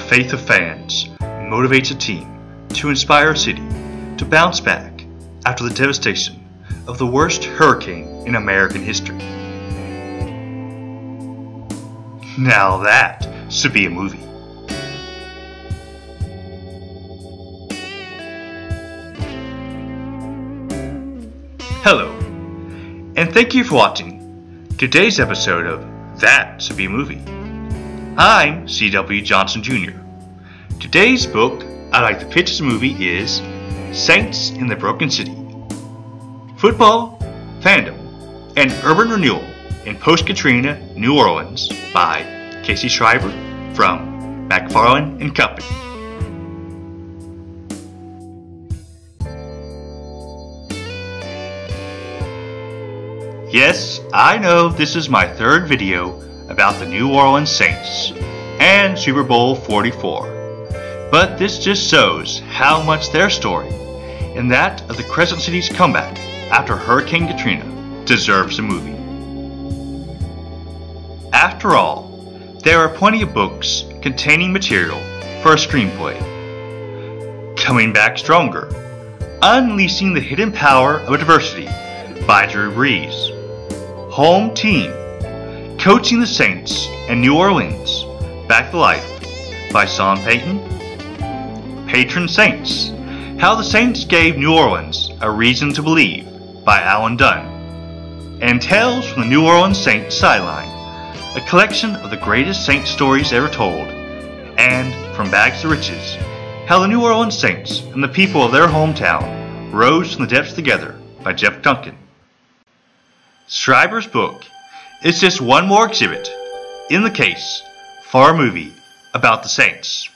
faith of fans motivates a team to inspire a city to bounce back after the devastation of the worst hurricane in American history. Now that should be a movie. Hello, and thank you for watching today's episode of That Should Be a Movie. I'm C.W. Johnson Jr. Today's book I'd like to pitch as a movie is Saints in the Broken City. Football, Fandom, and Urban Renewal in Post-Katrina New Orleans by Casey Schreiber from McFarlane and Company. Yes, I know this is my third video about the New Orleans Saints and Super Bowl 44, but this just shows how much their story and that of the Crescent City's comeback after Hurricane Katrina deserves a movie. After all, there are plenty of books containing material for a screenplay. Coming Back Stronger, Unleashing the Hidden Power of Adversity by Drew Brees. Home Team, Coaching the Saints and New Orleans Back to Life by Sean Payton. Patron Saints, How the Saints Gave New Orleans a Reason to Believe by Alan Dunn. And Tales from the New Orleans Saints Sideline, a collection of the greatest Saints stories ever told. And From Bags to Riches, How the New Orleans Saints and the people of their hometown rose from the depths together by Jeff Duncan. Schreiber's book is just one more exhibit in the case for a movie about the Saints,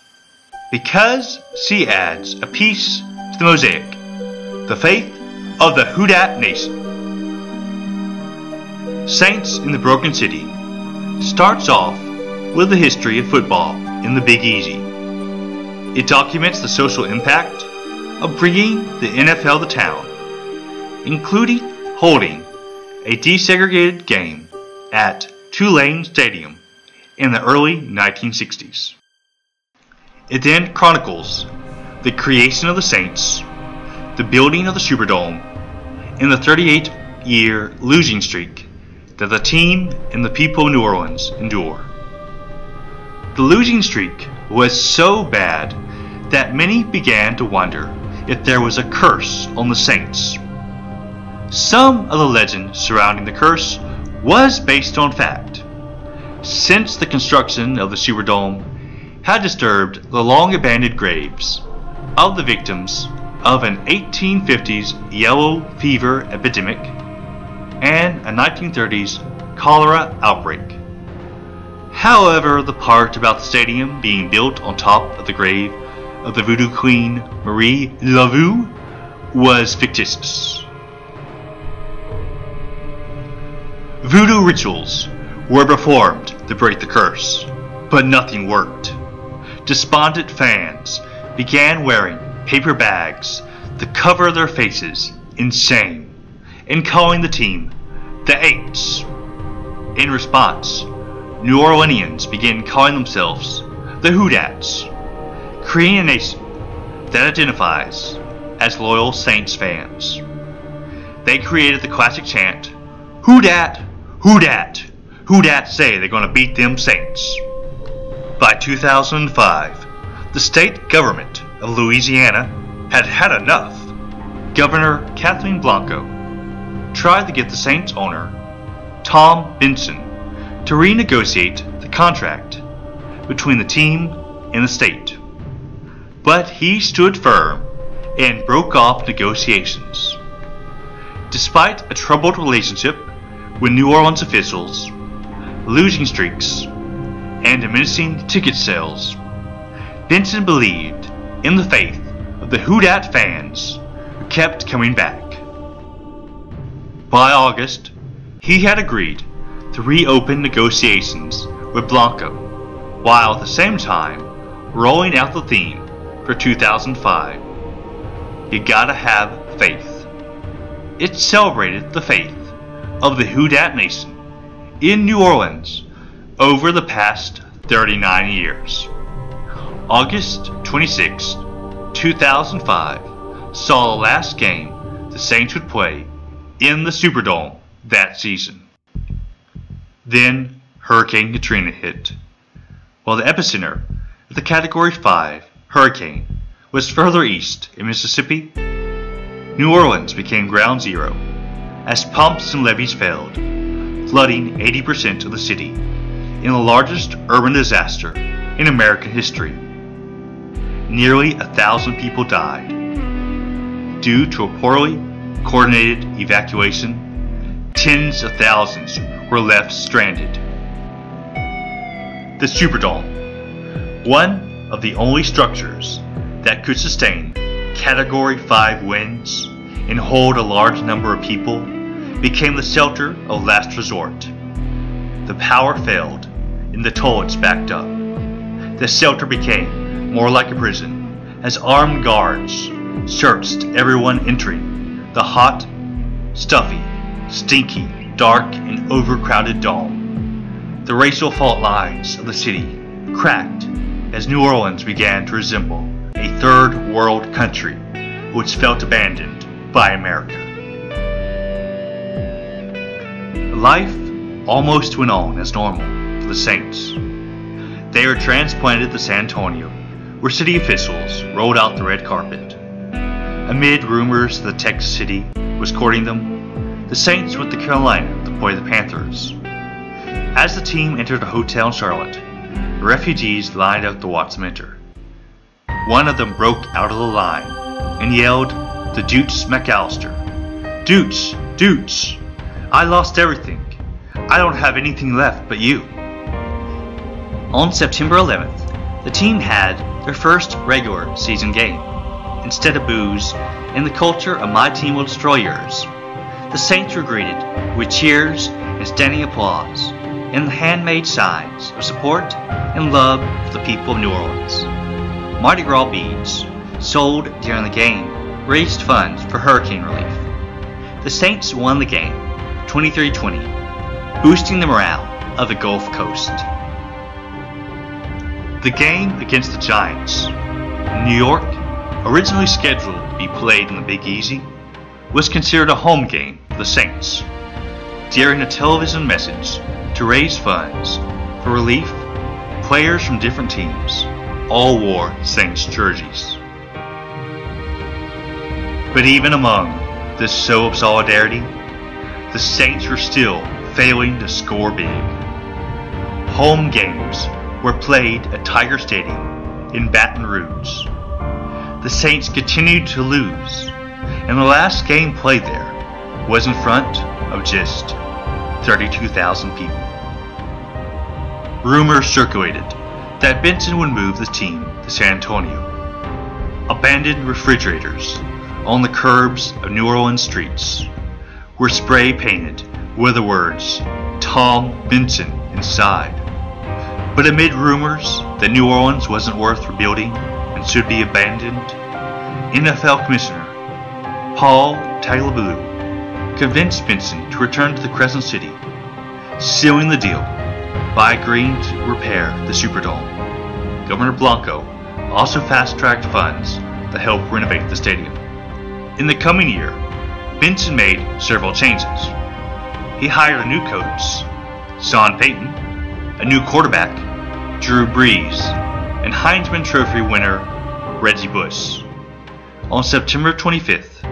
because she adds a piece to the mosaic, the faith of the Who Dat Nation. Saints in the Broken City starts off with the history of football in the Big Easy. It documents the social impact of bringing the NFL to town, including holding a desegregated game at Tulane Stadium in the early 1960s. It then chronicles the creation of the Saints, the building of the Superdome, and the 38-year losing streak that the team and the people of New Orleans endure. The losing streak was so bad that many began to wonder if there was a curse on the Saints. Some of the legend surrounding the curse was based on fact, since the construction of the Superdome had disturbed the long-abandoned graves of the victims of an 1850s yellow fever epidemic and a 1930s cholera outbreak. However, the part about the stadium being built on top of the grave of the voodoo queen Marie Laveau was fictitious. Voodoo rituals were performed to break the curse, but nothing worked. Despondent fans began wearing paper bags to cover their faces in shame and calling the team the Eights. In response, New Orleanians began calling themselves the Who Dats, creating a nation that identifies as loyal Saints fans. They created the classic chant, "Who Dat? Who Dat? Who Dat say they're gonna beat them Saints?" By 2005, the state government of Louisiana had had enough. Governor Kathleen Blanco tried to get the Saints owner, Tom Benson, to renegotiate the contract between the team and the state. But he stood firm and broke off negotiations. Despite a troubled relationship with New Orleans officials, losing streaks, and diminishing ticket sales, Benson believed in the faith of the Who Dat fans who kept coming back. By August, he had agreed to reopen negotiations with Blanco, while at the same time rolling out the theme for 2005, "You Gotta Have Faith." It celebrated the faith of the Who Dat Nation in New Orleans over the past 39 years. August 26, 2005 saw the last game the Saints would play in the Superdome that season. Then Hurricane Katrina hit. While the epicenter of the Category 5 hurricane was further east in Mississippi, New Orleans became ground zero as pumps and levees failed, flooding 80% of the city in the largest urban disaster in American history. Nearly 1,000 people died. Due to a poorly coordinated evacuation, tens of thousands were left stranded. The Superdome, one of the only structures that could sustain Category 5 winds and hold a large number of people, became the shelter of last resort. The power failed and the toilets backed up. The shelter became more like a prison as armed guards searched everyone entering the hot, stuffy, stinky, dark, and overcrowded dome. The racial fault lines of the city cracked as New Orleans began to resemble a third world country which felt abandoned by America. Life almost went on as normal for the Saints. They were transplanted to San Antonio, where city officials rolled out the red carpet. Amid rumors that Texas City was courting them, the Saints went to Carolina to play the Panthers. As the team entered a hotel in Charlotte, the refugees lined up to watch them enter. One of them broke out of the line and yelled to Dutch McAllister, "Dutch, Dutch, I lost everything. I don't have anything left but you." On September 11th, the team had their first regular season game. Instead of booze and the culture of "my team will destroy yours," the Saints were greeted with cheers and standing applause and the handmade signs of support and love for the people of New Orleans. Mardi Gras beads, sold during the game, raised funds for hurricane relief. The Saints won the game 23-20, boosting the morale of the Gulf Coast. The game against the Giants, New York, originally scheduled to be played in the Big Easy, was considered a home game for the Saints. During a television message to raise funds for relief, players from different teams all wore Saints jerseys. But even among this show of solidarity, the Saints were still failing to score big. Home games were played at Tiger Stadium in Baton Rouge. The Saints continued to lose, and the last game played there was in front of just 32,000 people. Rumors circulated that Benson would move the team to San Antonio. Abandoned refrigerators on the curbs of New Orleans streets were spray painted with the words "Tom Benson" inside. But amid rumors that New Orleans wasn't worth rebuilding and should be abandoned, NFL Commissioner Paul Tagliabue convinced Benson to return to the Crescent City, sealing the deal by agreeing to repair the Superdome. Governor Blanco also fast-tracked funds to help renovate the stadium. In the coming year, Benson made several changes. He hired a new coach, Sean Payton, a new quarterback, Drew Brees, and Heisman Trophy winner Reggie Bush. On September 25th,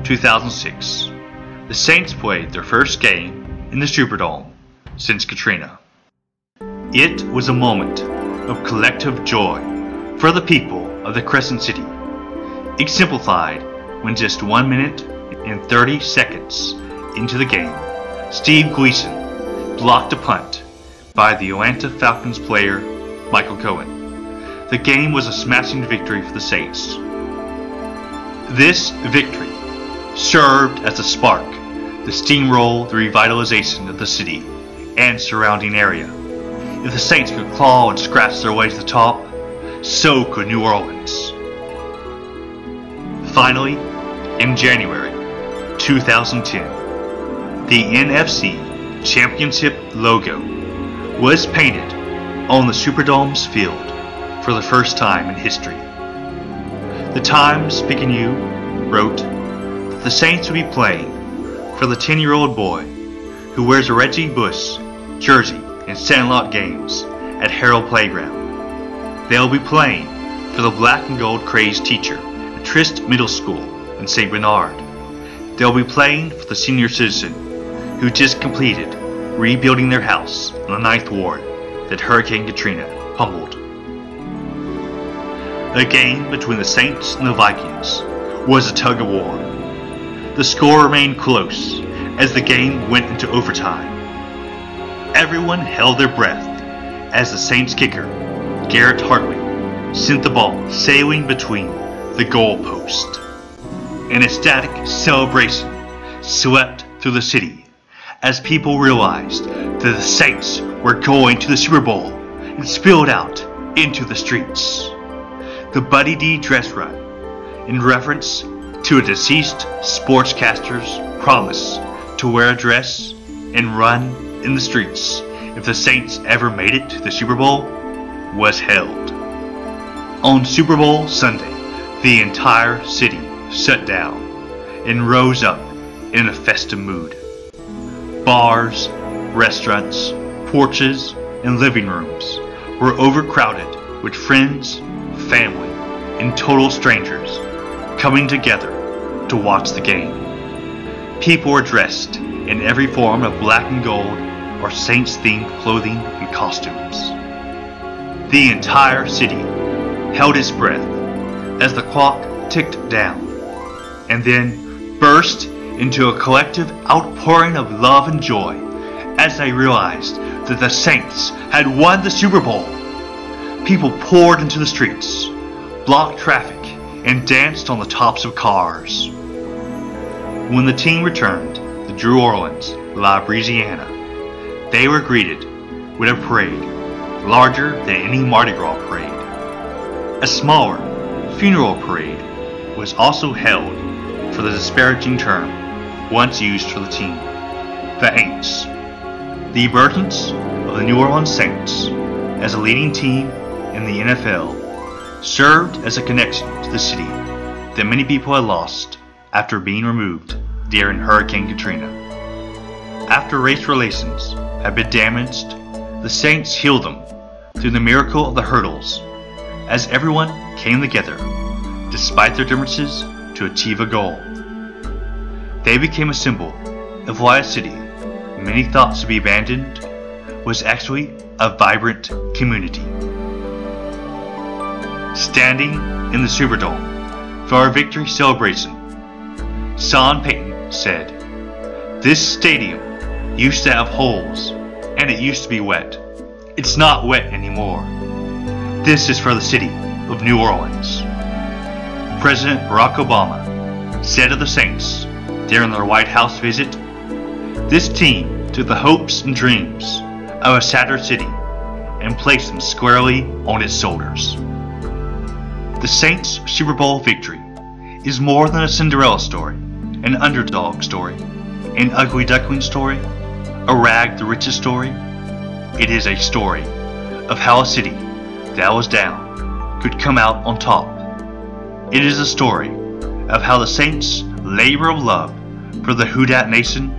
2006, the Saints played their first game in the Superdome since Katrina. It was a moment of collective joy for the people of the Crescent City, exemplified when just 1 minute and 30 seconds into the game, Steve Gleason blocked a punt by the Atlanta Falcons player Michael Cohen. The game was a smashing victory for the Saints. This victory served as a spark to steamroll the revitalization of the city and surrounding area. If the Saints could claw and scratch their way to the top, so could New Orleans. Finally, in January 2010, the NFC Championship logo was painted on the Superdome's field. for the first time in history. The Times-Picayune wrote that the Saints will be playing for the 10-year-old boy who wears a Reggie Bush jersey in Sandlot games at Harold Playground. They will be playing for the black and gold crazed teacher at Trist Middle School in St. Bernard. They will be playing for the senior citizen who just completed rebuilding their house in the 9th Ward that Hurricane Katrina pummeled. The game between the Saints and the Vikings was a tug-of-war. The score remained close as the game went into overtime. Everyone held their breath as the Saints kicker, Garrett Hartley, sent the ball sailing between the goalposts. An ecstatic celebration swept through the city as people realized that the Saints were going to the Super Bowl and spilled out into the streets. The Buddy D dress run, in reference to a deceased sportscaster's promise to wear a dress and run in the streets if the Saints ever made it to the Super Bowl, was held. On Super Bowl Sunday, the entire city shut down and rose up in a festive mood. Bars, restaurants, porches, and living rooms were overcrowded with friends, family, and total strangers coming together to watch the game. People were dressed in every form of black and gold or Saints-themed clothing and costumes. The entire city held its breath as the clock ticked down, and then burst into a collective outpouring of love and joy as they realized that the Saints had won the Super Bowl. People poured into the streets, blocked traffic, and danced on the tops of cars. When the team returned to New Orleans, Louisiana, they were greeted with a parade larger than any Mardi Gras parade. A smaller funeral parade was also held for the disparaging term once used for the team, the Aints. The emergence of the New Orleans Saints as a leading team in the NFL served as a connection to the city that many people had lost after being removed during Hurricane Katrina. After race relations had been damaged, the Saints healed them through the miracle of the hurdles as everyone came together, despite their differences, to achieve a goal. They became a symbol of why a city many thought to be abandoned was actually a vibrant community. Standing in the Superdome for our victory celebration, Sean Payton said, "This stadium used to have holes and it used to be wet. It's not wet anymore. This is for the city of New Orleans." President Barack Obama said of the Saints during their White House visit, "This team took the hopes and dreams of a shattered city and placed them squarely on its shoulders." The Saints' Super Bowl victory is more than a Cinderella story, an underdog story, an ugly duckling story, a rag the riches story. It is a story of how a city that was down could come out on top. It is a story of how the Saints' labor of love for the Houdat Nation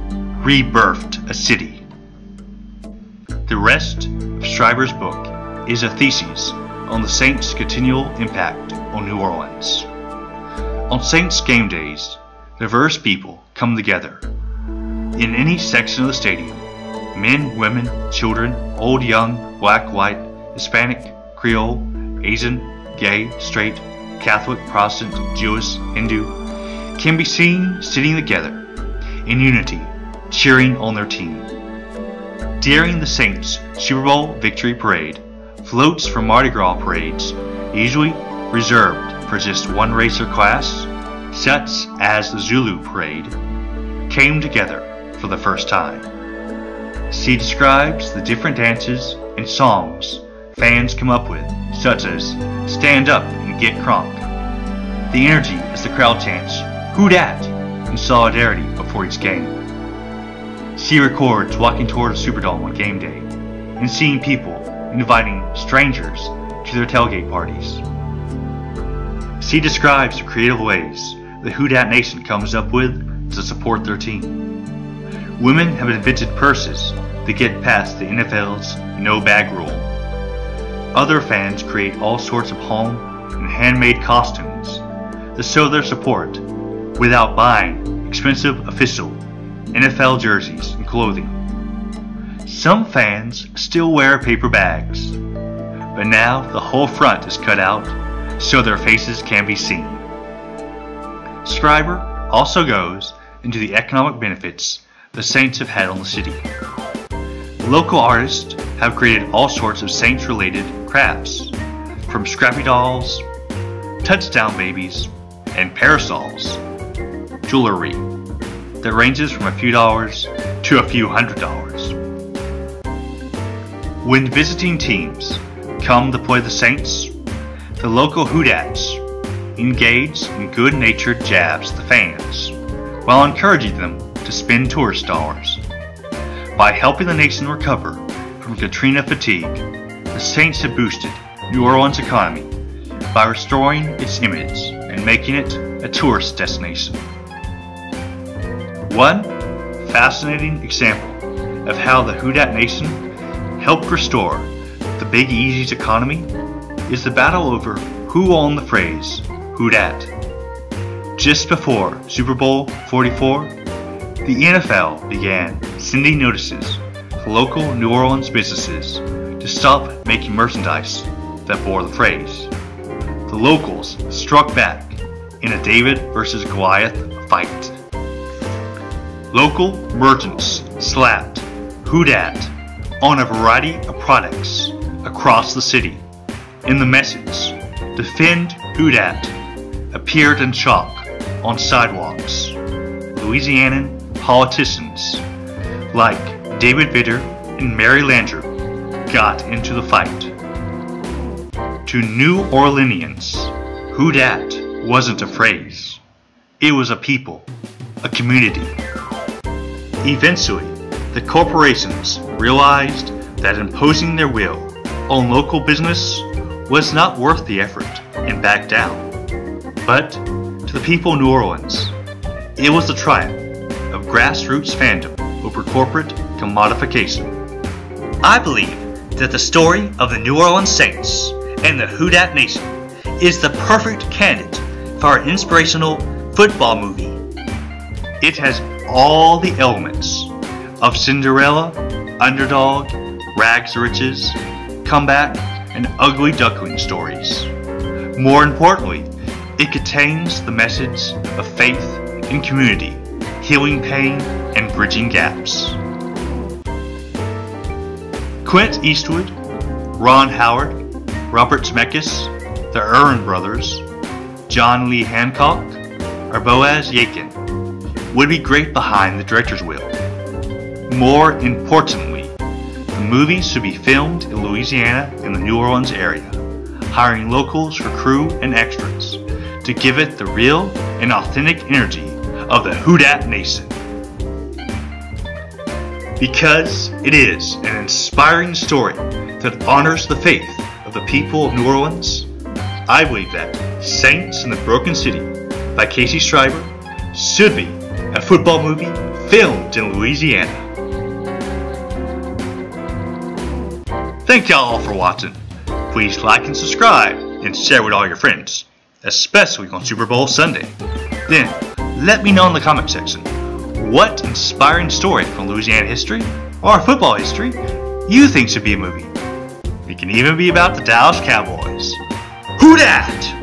rebirthed a city. The rest of Schreiber's book is a thesis on the Saints' continual impact on New Orleans. On Saints game days, diverse people come together. In any section of the stadium, men, women, children, old, young, black, white, Hispanic, Creole, Asian, gay, straight, Catholic, Protestant, Jewish, Hindu, can be seen sitting together in unity, cheering on their team. During the Saints' Super Bowl victory parade, floats from Mardi Gras parades, usually reserved for just one race or class, such as the Zulu parade, came together for the first time. She describes the different dances and songs fans come up with, such as "Stand Up and Get Crunk." The energy as the crowd chants, "Who dat?" in solidarity before each game. She records walking toward the Superdome on game day and seeing people inviting strangers to their tailgate parties. C describes the creative ways the Who Dat Nation comes up with to support their team. Women have invented purses to get past the NFL's no bag rule. Other fans create all sorts of home and handmade costumes to show their support without buying expensive official NFL jerseys and clothing. Some fans still wear paper bags, but now the whole front is cut out so their faces can be seen. Scriber also goes into the economic benefits the Saints have had on the city. Local artists have created all sorts of Saints-related crafts, from scrappy dolls, touchdown babies, and parasols, jewelry that ranges from a few dollars to a few $100s. When visiting teams come to play the Saints, the local Who Dats engage in good-natured jabs at the fans while encouraging them to spend tourist dollars. By helping the nation recover from Katrina fatigue, the Saints have boosted New Orleans' economy by restoring its image and making it a tourist destination. One fascinating example of how the Who Dat Nation helped restore the Big Easy's economy is the battle over who owned the phrase Who Dat. Just before Super Bowl 44, the NFL began sending notices to local New Orleans businesses to stop making merchandise that bore the phrase. The locals struck back in a David versus Goliath fight. Local merchants slapped Who Dat on a variety of products across the city, and the message, "Defend Who Dat," appeared in chalk on sidewalks. Louisianan politicians like David Vitter and Mary Landrieu got into the fight. To New Orleanians, Who Dat wasn't a phrase. It was a people, a community. Eventually, the corporations realized that imposing their will on local business was not worth the effort and backed down. But to the people of New Orleans, it was the triumph of grassroots fandom over corporate commodification. I believe that the story of the New Orleans Saints and the Who Dat Nation is the perfect candidate for an inspirational football movie. It has all the elements of Cinderella, underdog, rags to riches, comeback, and ugly duckling stories. More importantly, it contains the message of faith and community, healing pain and bridging gaps. Clint Eastwood, Ron Howard, Robert Zemeckis, the Erwin brothers, John Lee Hancock, or Boaz Yakin would be great behind the director's wheel. More importantly, the movie should be filmed in Louisiana and the New Orleans area, hiring locals for crew and extras to give it the real and authentic energy of the Who Dat Nation. Because it is an inspiring story that honors the faith of the people of New Orleans, I believe that Saints in the Broken City by Casey Schreiber should be a football movie filmed in Louisiana. Thank y'all all for watching. Please like and subscribe and share with all your friends, especially on Super Bowl Sunday. Then, let me know in the comment section what inspiring story from Louisiana history or football history you think should be a movie. It can even be about the Dallas Cowboys. Who Dat?